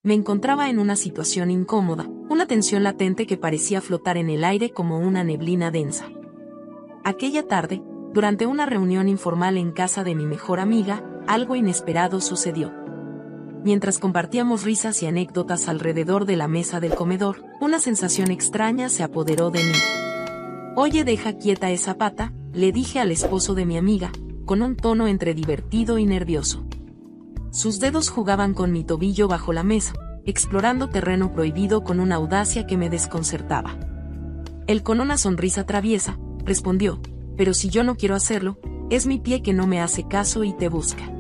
me encontraba en una situación incómoda, una tensión latente que parecía flotar en el aire como una neblina densa. Aquella tarde, durante una reunión informal en casa de mi mejor amiga, algo inesperado sucedió. Mientras compartíamos risas y anécdotas alrededor de la mesa del comedor, una sensación extraña se apoderó de mí. «Oye, deja quieta esa pata», le dije al esposo de mi amiga, con un tono entre divertido y nervioso. Sus dedos jugaban con mi tobillo bajo la mesa, explorando terreno prohibido con una audacia que me desconcertaba. Él, con una sonrisa traviesa, respondió: «Pero si yo no quiero hacerlo, es mi pie que no me hace caso y te busca».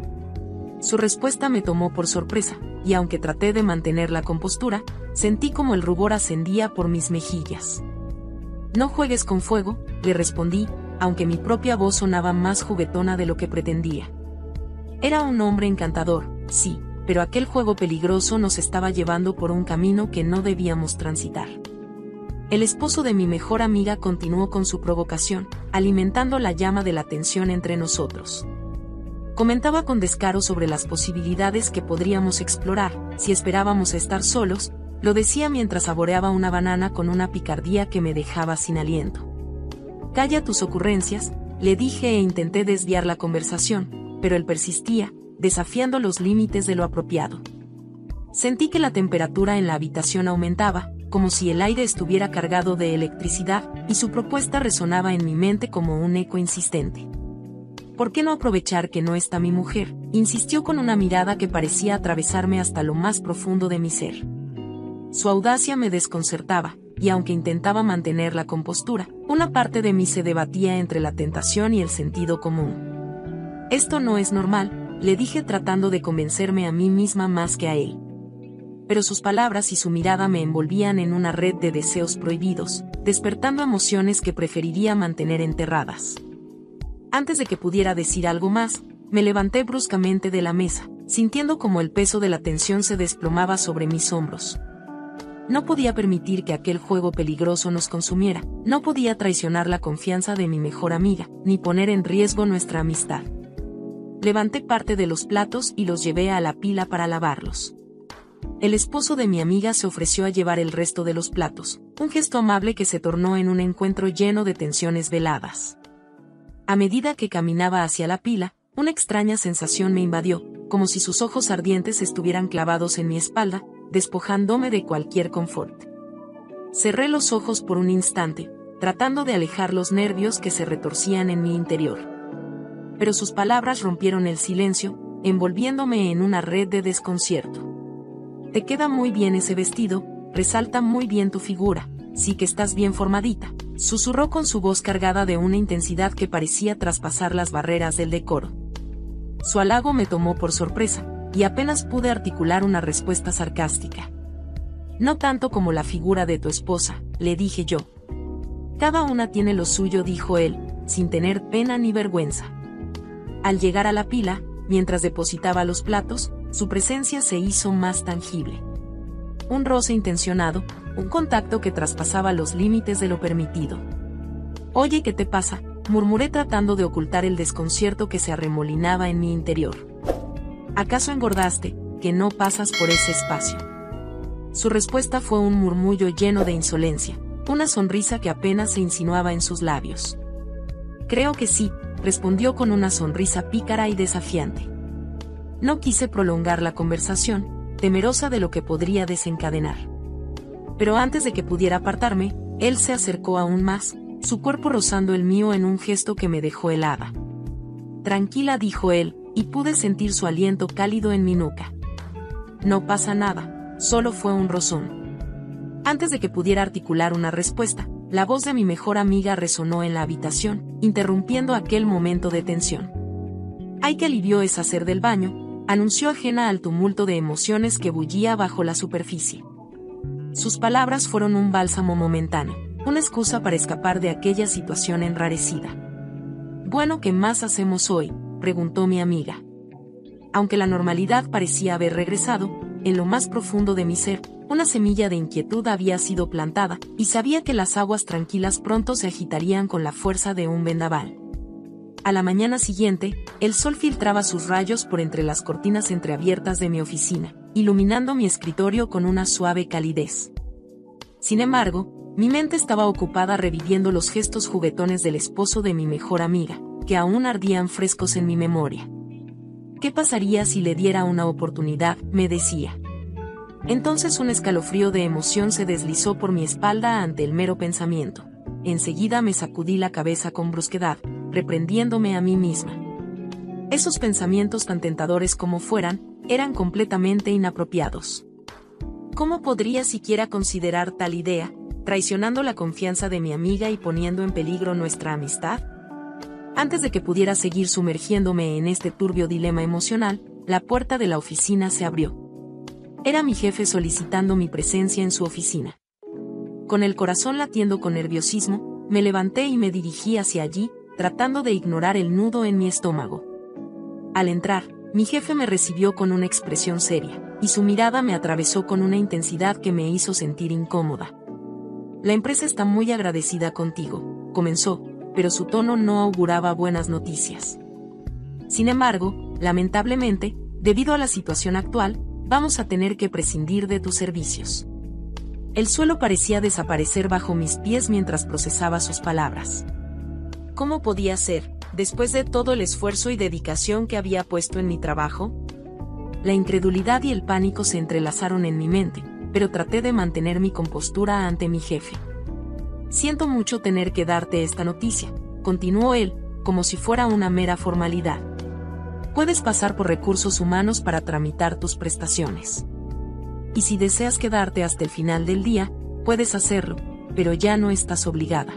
Su respuesta me tomó por sorpresa, y aunque traté de mantener la compostura, sentí como el rubor ascendía por mis mejillas. «No juegues con fuego», le respondí, aunque mi propia voz sonaba más juguetona de lo que pretendía. Era un hombre encantador, sí, pero aquel juego peligroso nos estaba llevando por un camino que no debíamos transitar. El esposo de mi mejor amiga continuó con su provocación, alimentando la llama de la tensión entre nosotros. Comentaba con descaro sobre las posibilidades que podríamos explorar, si esperábamos a estar solos. Lo decía mientras saboreaba una banana con una picardía que me dejaba sin aliento. «Calla tus ocurrencias», le dije e intenté desviar la conversación, pero él persistía, desafiando los límites de lo apropiado. Sentí que la temperatura en la habitación aumentaba, como si el aire estuviera cargado de electricidad, y su propuesta resonaba en mi mente como un eco insistente. «¿Por qué no aprovechar que no está mi mujer?», insistió con una mirada que parecía atravesarme hasta lo más profundo de mi ser. Su audacia me desconcertaba, y aunque intentaba mantener la compostura, una parte de mí se debatía entre la tentación y el sentido común. «Esto no es normal», le dije tratando de convencerme a mí misma más que a él. Pero sus palabras y su mirada me envolvían en una red de deseos prohibidos, despertando emociones que preferiría mantener enterradas. Antes de que pudiera decir algo más, me levanté bruscamente de la mesa, sintiendo como el peso de la tensión se desplomaba sobre mis hombros. No podía permitir que aquel juego peligroso nos consumiera, no podía traicionar la confianza de mi mejor amiga, ni poner en riesgo nuestra amistad. Levanté parte de los platos y los llevé a la pila para lavarlos. El esposo de mi amiga se ofreció a llevar el resto de los platos, un gesto amable que se tornó en un encuentro lleno de tensiones veladas. A medida que caminaba hacia la pila, una extraña sensación me invadió, como si sus ojos ardientes estuvieran clavados en mi espalda, despojándome de cualquier confort. Cerré los ojos por un instante, tratando de alejar los nervios que se retorcían en mi interior. Pero sus palabras rompieron el silencio, envolviéndome en una red de desconcierto. «Te queda muy bien ese vestido, resalta muy bien tu figura, sí que estás bien formadita», susurró con su voz cargada de una intensidad que parecía traspasar las barreras del decoro. Su halago me tomó por sorpresa, y apenas pude articular una respuesta sarcástica. «No tanto como la figura de tu esposa», le dije yo. «Cada una tiene lo suyo», dijo él, sin tener pena ni vergüenza. Al llegar a la pila, mientras depositaba los platos, su presencia se hizo más tangible. Un roce intencionado, un contacto que traspasaba los límites de lo permitido. «Oye, ¿qué te pasa?», murmuré tratando de ocultar el desconcierto que se arremolinaba en mi interior. «¿Acaso engordaste, que no pasas por ese espacio?». Su respuesta fue un murmullo lleno de insolencia, una sonrisa que apenas se insinuaba en sus labios. «Creo que sí», respondió con una sonrisa pícara y desafiante. No quise prolongar la conversación, temerosa de lo que podría desencadenar. Pero antes de que pudiera apartarme, él se acercó aún más, su cuerpo rozando el mío en un gesto que me dejó helada. «Tranquila», dijo él, y pude sentir su aliento cálido en mi nuca. «No pasa nada, solo fue un rozón». Antes de que pudiera articular una respuesta, la voz de mi mejor amiga resonó en la habitación, interrumpiendo aquel momento de tensión. «Ay, qué alivio es hacer del baño», anunció ajena al tumulto de emociones que bullía bajo la superficie. Sus palabras fueron un bálsamo momentáneo, una excusa para escapar de aquella situación enrarecida. «Bueno, ¿qué más hacemos hoy?», preguntó mi amiga. Aunque la normalidad parecía haber regresado, en lo más profundo de mi ser, una semilla de inquietud había sido plantada, y sabía que las aguas tranquilas pronto se agitarían con la fuerza de un vendaval. A la mañana siguiente, el sol filtraba sus rayos por entre las cortinas entreabiertas de mi oficina, iluminando mi escritorio con una suave calidez. Sin embargo, mi mente estaba ocupada reviviendo los gestos juguetones del esposo de mi mejor amiga, que aún ardían frescos en mi memoria. ¿Qué pasaría si le diera una oportunidad?, me decía. Entonces un escalofrío de emoción se deslizó por mi espalda ante el mero pensamiento. Enseguida me sacudí la cabeza con brusquedad, reprendiéndome a mí misma. Esos pensamientos, tan tentadores como fueran, eran completamente inapropiados. ¿Cómo podría siquiera considerar tal idea, traicionando la confianza de mi amiga y poniendo en peligro nuestra amistad? Antes de que pudiera seguir sumergiéndome en este turbio dilema emocional, la puerta de la oficina se abrió. Era mi jefe solicitando mi presencia en su oficina. Con el corazón latiendo con nerviosismo, me levanté y me dirigí hacia allí, tratando de ignorar el nudo en mi estómago. Al entrar, mi jefe me recibió con una expresión seria, y su mirada me atravesó con una intensidad que me hizo sentir incómoda. La empresa está muy agradecida contigo, comenzó, pero su tono no auguraba buenas noticias. Sin embargo, lamentablemente, debido a la situación actual, vamos a tener que prescindir de tus servicios. El suelo parecía desaparecer bajo mis pies mientras procesaba sus palabras. ¿Cómo podía ser, después de todo el esfuerzo y dedicación que había puesto en mi trabajo? La incredulidad y el pánico se entrelazaron en mi mente, pero traté de mantener mi compostura ante mi jefe. Siento mucho tener que darte esta noticia, continuó él, como si fuera una mera formalidad. Puedes pasar por recursos humanos para tramitar tus prestaciones. Y si deseas quedarte hasta el final del día, puedes hacerlo, pero ya no estás obligada.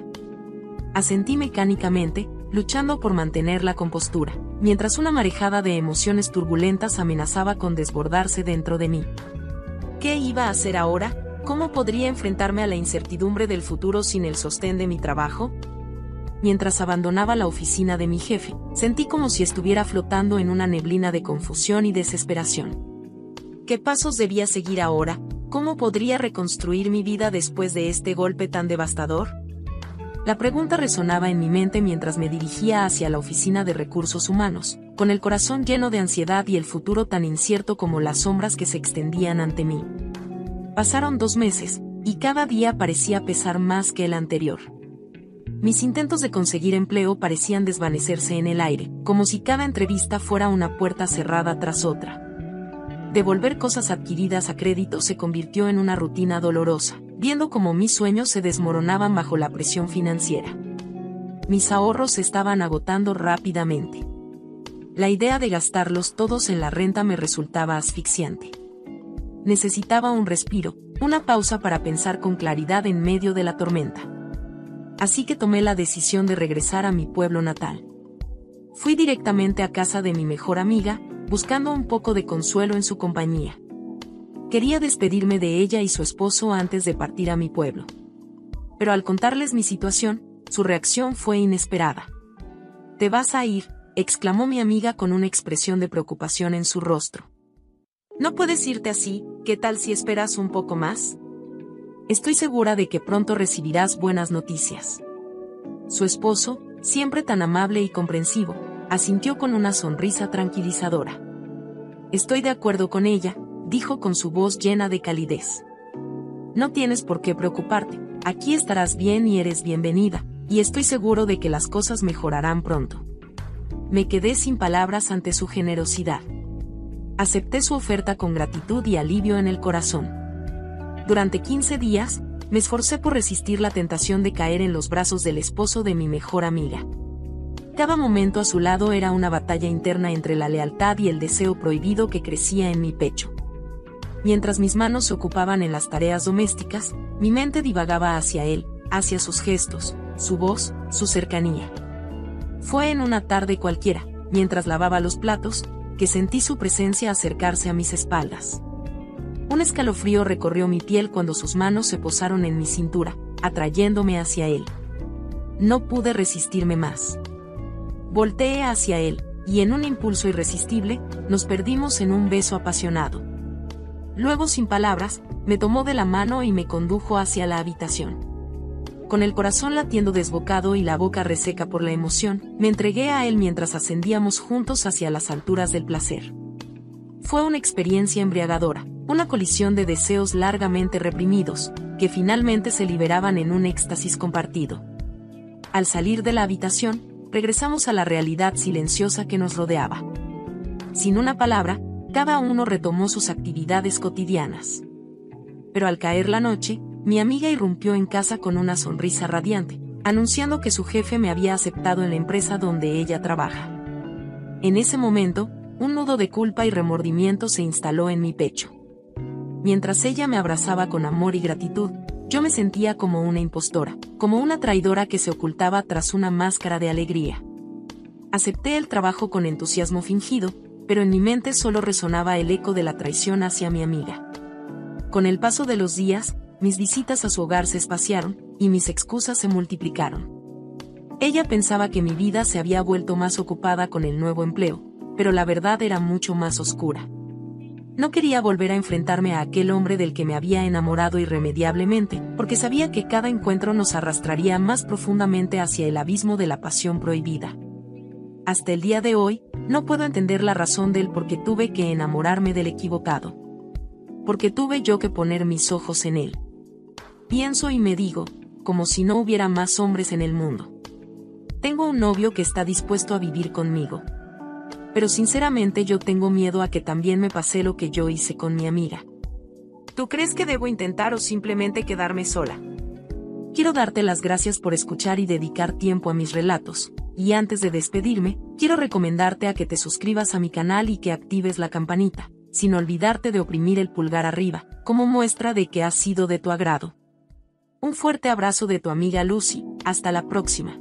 Asentí mecánicamente, luchando por mantener la compostura, mientras una marejada de emociones turbulentas amenazaba con desbordarse dentro de mí. ¿Qué iba a hacer ahora? ¿Cómo podría enfrentarme a la incertidumbre del futuro sin el sostén de mi trabajo? Mientras abandonaba la oficina de mi jefe, sentí como si estuviera flotando en una neblina de confusión y desesperación. ¿Qué pasos debía seguir ahora? ¿Cómo podría reconstruir mi vida después de este golpe tan devastador? La pregunta resonaba en mi mente mientras me dirigía hacia la oficina de recursos humanos, con el corazón lleno de ansiedad y el futuro tan incierto como las sombras que se extendían ante mí. Pasaron 2 meses, y cada día parecía pesar más que el anterior. Mis intentos de conseguir empleo parecían desvanecerse en el aire, como si cada entrevista fuera una puerta cerrada tras otra. Devolver cosas adquiridas a crédito se convirtió en una rutina dolorosa, viendo cómo mis sueños se desmoronaban bajo la presión financiera. Mis ahorros se estaban agotando rápidamente. La idea de gastarlos todos en la renta me resultaba asfixiante. Necesitaba un respiro, una pausa para pensar con claridad en medio de la tormenta. Así que tomé la decisión de regresar a mi pueblo natal. Fui directamente a casa de mi mejor amiga, buscando un poco de consuelo en su compañía. Quería despedirme de ella y su esposo antes de partir a mi pueblo. Pero al contarles mi situación, su reacción fue inesperada. «¿Te vas a ir?», exclamó mi amiga con una expresión de preocupación en su rostro. «No puedes irte así, ¿qué tal si esperas un poco más? Estoy segura de que pronto recibirás buenas noticias». Su esposo, siempre tan amable y comprensivo, asintió con una sonrisa tranquilizadora. «Estoy de acuerdo con ella», dijo con su voz llena de calidez. «No tienes por qué preocuparte, aquí estarás bien y eres bienvenida, y estoy seguro de que las cosas mejorarán pronto». Me quedé sin palabras ante su generosidad. Acepté su oferta con gratitud y alivio en el corazón. Durante 15 días, me esforcé por resistir la tentación de caer en los brazos del esposo de mi mejor amiga. Cada momento a su lado era una batalla interna entre la lealtad y el deseo prohibido que crecía en mi pecho. Mientras mis manos se ocupaban en las tareas domésticas, mi mente divagaba hacia él, hacia sus gestos, su voz, su cercanía. Fue en una tarde cualquiera, mientras lavaba los platos, que sentí su presencia acercarse a mis espaldas. Un escalofrío recorrió mi piel cuando sus manos se posaron en mi cintura, atrayéndome hacia él. No pude resistirme más. Volteé hacia él, y en un impulso irresistible, nos perdimos en un beso apasionado. Luego, sin palabras, me tomó de la mano y me condujo hacia la habitación. Con el corazón latiendo desbocado y la boca reseca por la emoción, me entregué a él mientras ascendíamos juntos hacia las alturas del placer. Fue una experiencia embriagadora, una colisión de deseos largamente reprimidos, que finalmente se liberaban en un éxtasis compartido. Al salir de la habitación, regresamos a la realidad silenciosa que nos rodeaba. Sin una palabra, cada uno retomó sus actividades cotidianas. Pero al caer la noche, mi amiga irrumpió en casa con una sonrisa radiante, anunciando que su jefe me había aceptado en la empresa donde ella trabaja. En ese momento, un nudo de culpa y remordimiento se instaló en mi pecho. Mientras ella me abrazaba con amor y gratitud, yo me sentía como una impostora, como una traidora que se ocultaba tras una máscara de alegría. Acepté el trabajo con entusiasmo fingido, pero en mi mente solo resonaba el eco de la traición hacia mi amiga. Con el paso de los días, mis visitas a su hogar se espaciaron, y mis excusas se multiplicaron. Ella pensaba que mi vida se había vuelto más ocupada con el nuevo empleo, pero la verdad era mucho más oscura. No quería volver a enfrentarme a aquel hombre del que me había enamorado irremediablemente, porque sabía que cada encuentro nos arrastraría más profundamente hacia el abismo de la pasión prohibida. Hasta el día de hoy, no puedo entender la razón del por qué tuve que enamorarme del equivocado. Porque tuve yo que poner mis ojos en él. Pienso y me digo, como si no hubiera más hombres en el mundo. Tengo un novio que está dispuesto a vivir conmigo. Pero sinceramente yo tengo miedo a que también me pase lo que yo hice con mi amiga. ¿Tú crees que debo intentar o simplemente quedarme sola? Quiero darte las gracias por escuchar y dedicar tiempo a mis relatos, y antes de despedirme, quiero recomendarte a que te suscribas a mi canal y que actives la campanita, sin olvidarte de oprimir el pulgar arriba, como muestra de que ha sido de tu agrado. Un fuerte abrazo de tu amiga Lucy, hasta la próxima.